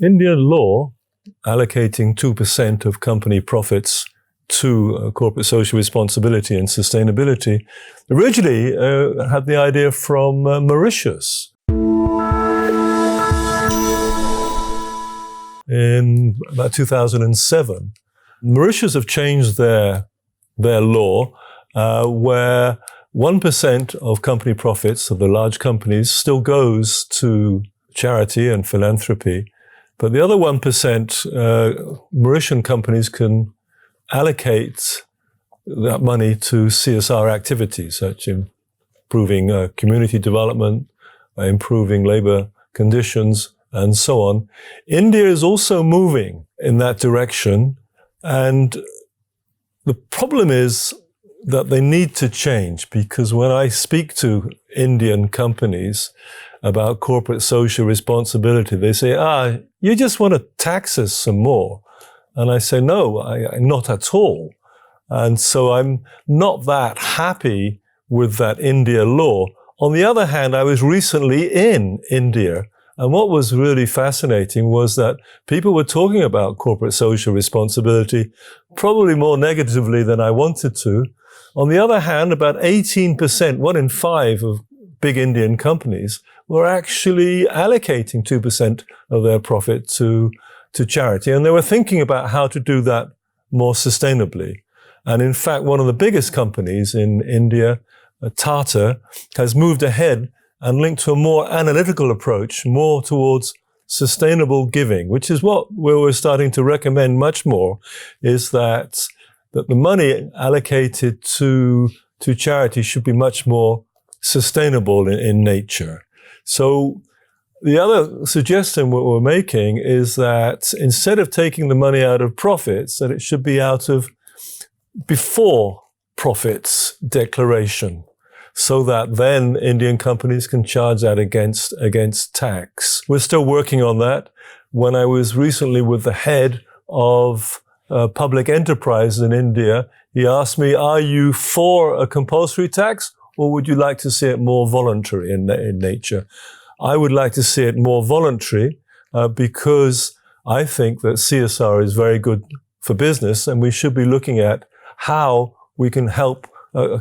Indian law allocating 2% of company profits to corporate social responsibility and sustainability originally had the idea from Mauritius. In about 2007, Mauritius have changed their law where 1% of company profits of the large companies still goes to charity and philanthropy. But the other 1%, Mauritian companies can allocate that money to CSR activities, such as improving community development, improving labor conditions, and so on. India is also moving in that direction. And the problem is that they need to change, because when I speak to Indian companies about corporate social responsibility, they say, you just want to tax us some more. And I say, no, not at all. And so I'm not that happy with that India law. On the other hand, I was recently in India, and what was really fascinating was that people were talking about corporate social responsibility probably more negatively than I wanted to. On the other hand, about 18%, 1 in 5 of big Indian companies were actually allocating 2% of their profit to charity. And they were thinking about how to do that more sustainably. And in fact, one of the biggest companies in India, Tata, has moved ahead and linked to a more analytical approach, more towards sustainable giving, which is what we're starting to recommend much more, is that the money allocated to charity should be much more sustainable in nature. So the other suggestion what we're making is that instead of taking the money out of profits, that it should be out of before profits declaration, so that then Indian companies can charge that against tax. We're still working on that. When I was recently with the head of public enterprise in India, he asked me, are you for a compulsory tax, or would you like to see it more voluntary in nature? I would like to see it more voluntary because I think that CSR is very good for business, and we should be looking at how we can help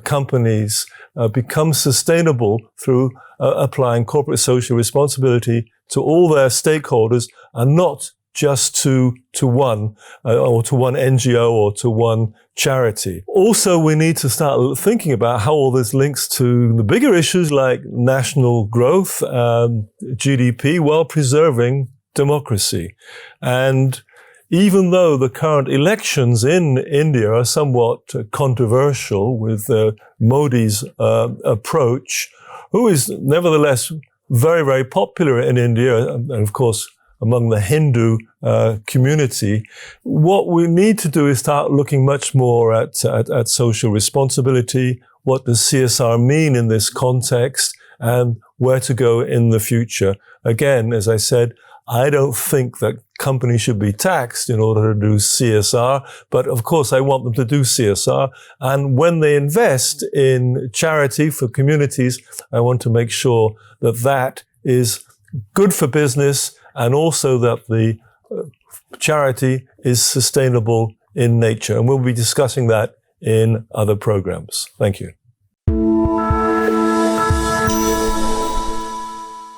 companies become sustainable through applying corporate social responsibility to all their stakeholders, and not just to one, or to one NGO or to one charity. Also, we need to start thinking about how all this links to the bigger issues like national growth, GDP, while preserving democracy. And even though the current elections in India are somewhat controversial with Modi's approach, who is nevertheless very, very popular in India, and of course among the Hindu community, what we need to do is start looking much more at social responsibility, what does CSR mean in this context, and where to go in the future. Again, as I said, I don't think that companies should be taxed in order to do CSR, but of course I want them to do CSR. And when they invest in charity for communities, I want to make sure that that is good for business, and also that the charity is sustainable in nature. And we'll be discussing that in other programs. Thank you.